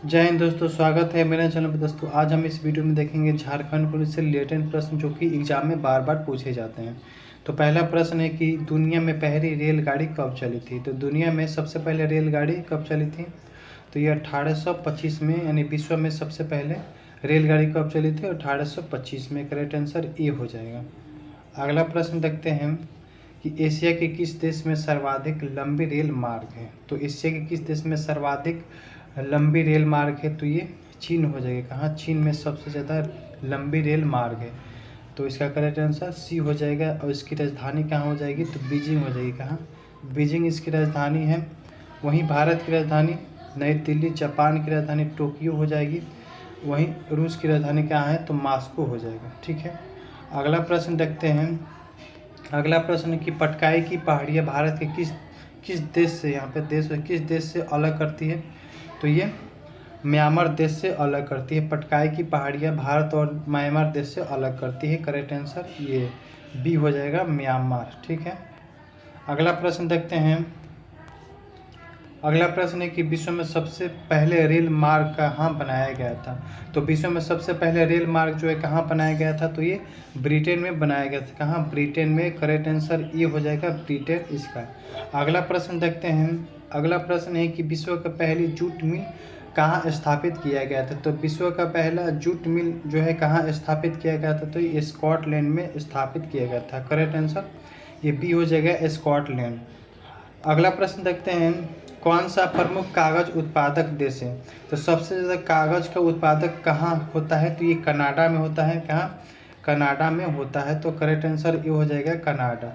जय हिंद दोस्तों, स्वागत है मेरे चैनल पर। दोस्तों आज हम इस वीडियो में देखेंगे झारखंड पुलिस से रिलेटेड प्रश्न जो कि एग्जाम में बार बार पूछे जाते हैं। तो पहला प्रश्न है कि दुनिया में पहली रेलगाड़ी कब चली थी। तो दुनिया में सबसे पहले रेलगाड़ी कब चली थी, तो ये 1825 में, यानी विश्व में सबसे पहले रेलगाड़ी कब चली थी 1825 में। करेक्ट आंसर ए हो जाएगा। अगला प्रश्न देखते हैं कि एशिया के किस देश में सर्वाधिक लंबी रेल मार्ग है। तो एशिया के किस देश में सर्वाधिक लंबी रेल मार्ग है, तो ये चीन हो जाएगा। कहाँ? चीन में सबसे ज़्यादा लंबी रेल मार्ग है, तो इसका करेक्ट आंसर सी हो जाएगा। और इसकी राजधानी कहाँ हो जाएगी, तो बीजिंग हो जाएगी। कहाँ? बीजिंग इसकी राजधानी है। वहीं भारत की राजधानी नई दिल्ली, जापान की राजधानी टोक्यो हो जाएगी। वहीं रूस की राजधानी कहाँ है, तो मॉस्को हो जाएगा। ठीक है, अगला प्रश्न देखते हैं। अगला प्रश्न कि पटकाई की पहाड़ियाँ भारत के किस किस देश से, यहाँ पे देश किस देश से अलग करती है, तो ये म्यांमार देश से अलग करती है। पटकाई की पहाड़ियाँ भारत और म्यांमार देश से अलग करती है। करेक्ट आंसर ये बी हो जाएगा, म्यांमार। ठीक है, अगला प्रश्न देखते हैं। अगला प्रश्न है कि विश्व में सबसे पहले रेल मार्ग कहाँ बनाया गया था। तो विश्व में सबसे पहले रेल मार्ग जो है कहाँ बनाया गया था, तो ये ब्रिटेन में बनाया गया था। कहाँ? ब्रिटेन में। करेक्ट आंसर ये हो जाएगा, ब्रिटेन इसका। अगला प्रश्न देखते हैं। अगला प्रश्न है कि विश्व का पहली जूट मिल कहाँ स्थापित किया गया था। तो विश्व का पहला जूट मिल जो है कहाँ स्थापित किया गया था, तो ये स्कॉटलैंड में स्थापित किया गया था। करेक्ट आंसर ये बी हो जाएगा, स्कॉटलैंड। अगला प्रश्न देखते हैं। कौन सा प्रमुख कागज उत्पादक देश है। तो सबसे ज़्यादा कागज का उत्पादक कहाँ होता है, तो ये कनाडा में होता है। कहाँ? कनाडा में होता है। तो करेक्ट आंसर ये हो जाएगा, कनाडा।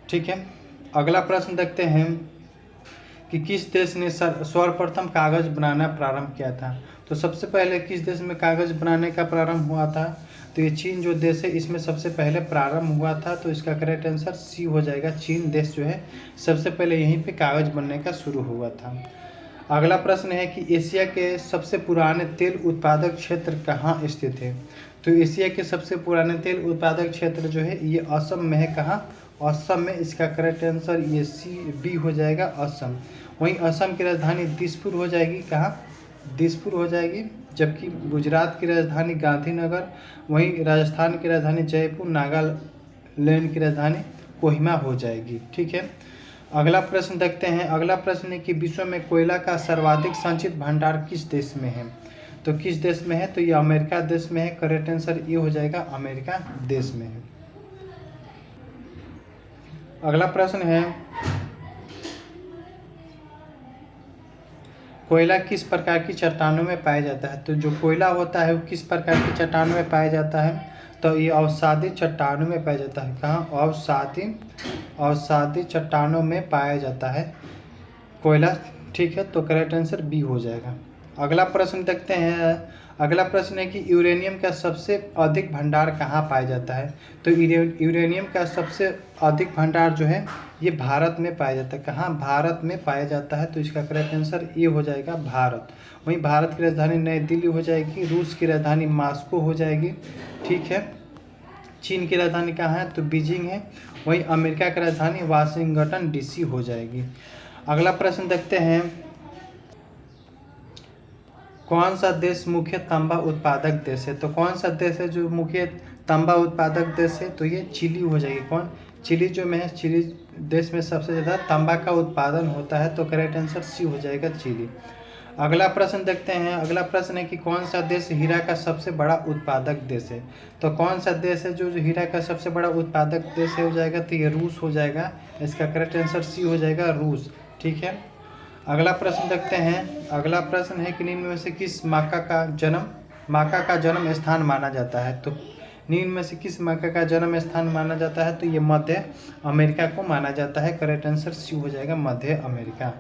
ठीक है, अगला प्रश्न देखते हैं कि किस देश ने सर्वप्रथम कागज बनाना प्रारंभ किया था। तो सबसे पहले किस देश में कागज बनाने का प्रारंभ हुआ था, तो ये चीन जो देश है इसमें सबसे पहले प्रारंभ हुआ था। तो इसका करेक्ट आंसर सी हो जाएगा, चीन देश जो है सबसे पहले यहीं पे कागज बनने का शुरू हुआ था। अगला प्रश्न है कि एशिया के सबसे पुराने तेल उत्पादक क्षेत्र कहाँ स्थित है। तो एशिया के सबसे पुराने तेल उत्पादक क्षेत्र जो है ये असम में है। कहाँ? असम में। इसका करेक्ट आंसर ये सी बी हो जाएगा, असम। वहीं असम की राजधानी दिसपुर हो जाएगी। कहाँ? दिसपुर हो जाएगी। जबकि गुजरात की राजधानी गांधीनगर, वहीं राजस्थान की राजधानी जयपुर, नागालैंड की राजधानी कोहिमा हो जाएगी। ठीक है, अगला प्रश्न देखते हैं। अगला प्रश्न है कि विश्व में कोयला का सर्वाधिक संचित भंडार किस देश में है। तो किस देश में है, तो ये अमेरिका देश में है। करेक्ट आंसर ये हो जाएगा, अमेरिका देश में है। अगला प्रश्न है कोयला किस प्रकार की चट्टानों में पाया जाता है। तो जो कोयला होता है वो किस प्रकार की चट्टानों में पाया जाता है, तो ये अवसादी चट्टानों में पाया जाता है। कहाँ? अवसादी चट्टानों में पाया जाता है कोयला। ठीक है, तो करेक्ट आंसर बी हो जाएगा। अगला प्रश्न देखते हैं। अगला प्रश्न है कि यूरेनियम का सबसे अधिक भंडार कहाँ पाया जाता है। तो यूरेनियम का सबसे अधिक भंडार जो है ये भारत में पाया जाता है। कहाँ? भारत में पाया जाता है। तो इसका करेक्ट आंसर ये हो जाएगा, भारत। वहीं भारत की राजधानी नई दिल्ली हो जाएगी। रूस की राजधानी मॉस्को हो जाएगी। ठीक है, चीन की राजधानी कहाँ है, तो बीजिंग है। वहीं अमेरिका की राजधानी वाशिंगटन डीसी हो जाएगी। अगला प्रश्न देखते हैं। कौन सा देश मुख्य तांबा उत्पादक देश है। तो कौन सा देश है जो मुख्य तांबा उत्पादक देश है, तो ये चिली हो जाएगी। कौन? चिली जो में है, चिली देश में सबसे ज़्यादा तांबा का उत्पादन होता है। तो करेक्ट आंसर सी हो जाएगा, चिली। अगला प्रश्न देखते हैं। अगला प्रश्न है कि कौन सा देश हीरा का सबसे बड़ा उत्पादक देश है। तो कौन सा देश है जो हीरा का सबसे बड़ा उत्पादक देश है, हो जाएगा, तो ये रूस हो जाएगा। इसका करेक्ट आंसर सी हो जाएगा, रूस। ठीक है, अगला प्रश्न देखते हैं। अगला प्रश्न है कि निम्न में से किस माका का जन्म स्थान माना जाता है। तो निम्न में से किस माका का जन्म स्थान माना जाता है, तो ये मध्य अमेरिका को माना जाता है। करेक्ट आंसर सी हो जाएगा, मध्य अमेरिका।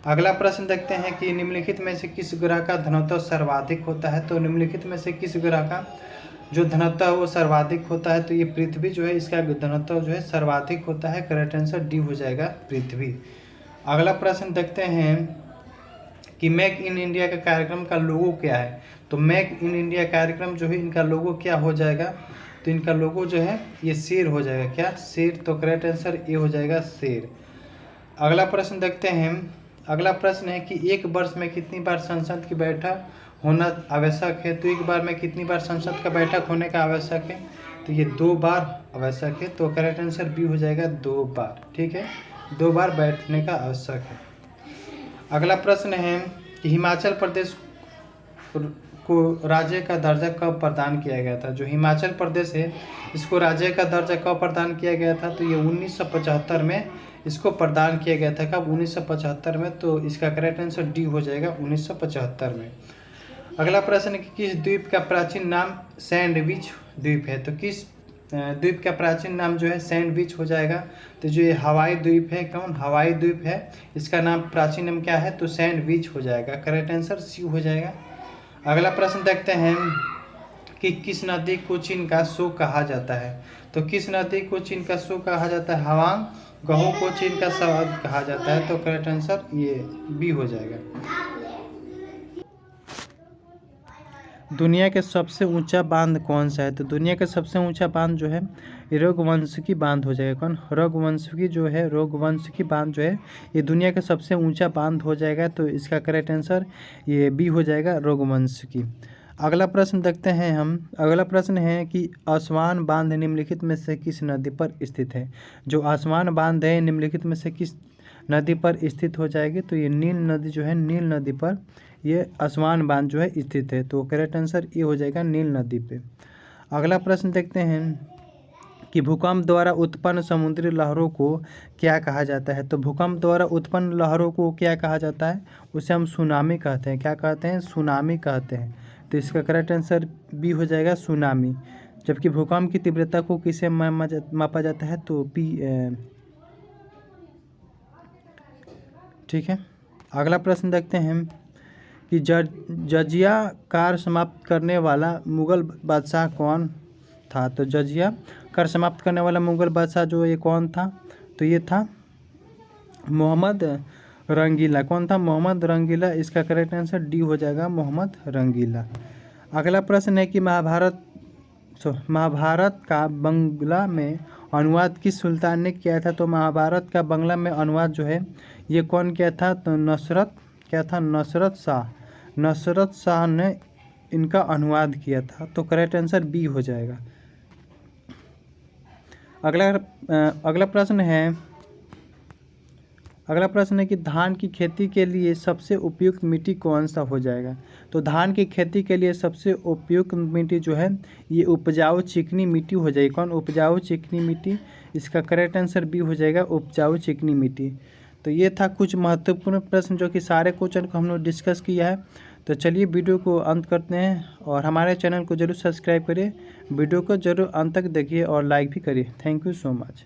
अगला प्रश्न देखते हैं कि निम्नलिखित में से किस ग्रह का धनत्व सर्वाधिक होता है। तो निम्नलिखित में से किस ग्रह का जो धनत्व है वो सर्वाधिक होता है, तो ये पृथ्वी जो है इसका धनत्व जो है सर्वाधिक होता है। करेक्ट आंसर डी हो जाएगा, पृथ्वी। अगला प्रश्न देखते हैं कि मेक इन इंडिया का कार्यक्रम का लोगो क्या है। तो मेक इन इंडिया कार्यक्रम जो है इनका लोगो क्या हो जाएगा, तो इनका लोगो जो है ये शेर हो जाएगा। क्या? शेर। तो करेक्ट आंसर ये हो जाएगा, शेर। अगला प्रश्न देखते हैं। अगला प्रश्न है कि एक वर्ष में कितनी बार संसद की बैठक होना आवश्यक है। तो एक बार में कितनी बार संसद का बैठक होने का आवश्यक है, तो ये 2 बार आवश्यक है। तो करेक्ट आंसर बी हो जाएगा 2 बार। ठीक है, 2 बार बैठने का आवश्यक है। अगला प्रश्न है कि हिमाचल प्रदेश को राज्य का दर्जा कब प्रदान किया गया था। जो हिमाचल प्रदेश है इसको राज्य का दर्जा कब प्रदान किया गया था, तो ये 1975 में इसको प्रदान किया गया था। कब? 1975 में। तो इसका करेक्ट आंसर डी हो जाएगा 1975 में। अगला प्रश्न है कि किस द्वीप का प्राचीन नाम सैंडविच द्वीप है। तो किस द्वीप का प्राचीन नाम जो है सैंडविच हो जाएगा। तो जो ये हवाई द्वीप है, कौन? हवाई द्वीप है, इसका नाम प्राचीन नाम क्या है, तो सैंडविच हो जाएगा। करेक्ट आंसर सी हो जाएगा। अगला प्रश्न देखते हैं कि किस नदी को चीन का सो कहा जाता है। तो किस नदी को चीन का सो कहा जाता है? हवांग गहू को चीन का स्वाद कहा जाता है। तो करेक्ट आंसर ये बी हो जाएगा। दुनिया के सबसे ऊंचा बांध कौन सा है। तो दुनिया का सबसे ऊंचा बांध जो है रघुवंशी बांध हो जाएगा। कौन? रघुवंशी जो है, रघुवंशी बांध जो है ये दुनिया का सबसे ऊंचा बांध हो जाएगा। तो इसका करेक्ट आंसर ये बी हो जाएगा, रघुवंशी। अगला प्रश्न देखते हैं हम। अगला प्रश्न है कि आसवान बांध निम्नलिखित में से किस नदी पर स्थित है। जो आसवान बांध है निम्नलिखित में से किस नदी पर स्थित हो जाएगी। तो ये नील नदी जो है, नील नदी पर ये आसवान बांध जो है स्थित है। तो करेक्ट आंसर ये हो जाएगा नील नदी पे। अगला प्रश्न देखते हैं कि भूकंप द्वारा उत्पन्न समुद्री लहरों को क्या कहा जाता है। तो भूकंप द्वारा उत्पन्न लहरों को क्या कहा जाता है? उसे हम सुनामी कहते हैं। क्या कहते हैं? सुनामी कहते हैं। तो इसका करेक्ट आंसर बी हो जाएगा, सुनामी। जबकि भूकंप की तीव्रता को किसे मापा जाता है? तो पी। ठीक है, अगला प्रश्न देखते हैं कि जजिया कार समाप्त करने वाला मुगल बादशाह कौन था। तो जजिया कार समाप्त करने वाला मुगल बादशाह जो ये कौन था, तो ये था मोहम्मद रंगीला। कौन था? मोहम्मद रंगीला। इसका करेक्ट आंसर डी हो जाएगा, मोहम्मद रंगीला। अगला प्रश्न है कि महाभारत का बंगला में अनुवाद किस सुल्तान ने किया था। तो महाभारत का बंगला में अनुवाद जो है ये कौन किया था? तो नसरत शाह। नसरत शाह ने इनका अनुवाद किया था। तो करेक्ट आंसर बी हो जाएगा। अगला प्रश्न है कि धान की खेती के लिए सबसे उपयुक्त मिट्टी कौन सा हो जाएगा। तो धान की खेती के लिए सबसे उपयुक्त मिट्टी जो है ये उपजाऊ चिकनी मिट्टी हो जाएगी। कौन? उपजाऊ चिकनी मिट्टी। इसका करेक्ट आंसर बी हो जाएगा, उपजाऊ चिकनी मिट्टी। तो ये था कुछ महत्वपूर्ण प्रश्न जो कि सारे क्वेश्चन को हम लोग डिस्कस किया है। तो चलिए वीडियो को अंत करते हैं और हमारे चैनल को जरूर सब्सक्राइब करिए, वीडियो को जरूर अंत तक देखिए और लाइक भी करिए। Thank you so much.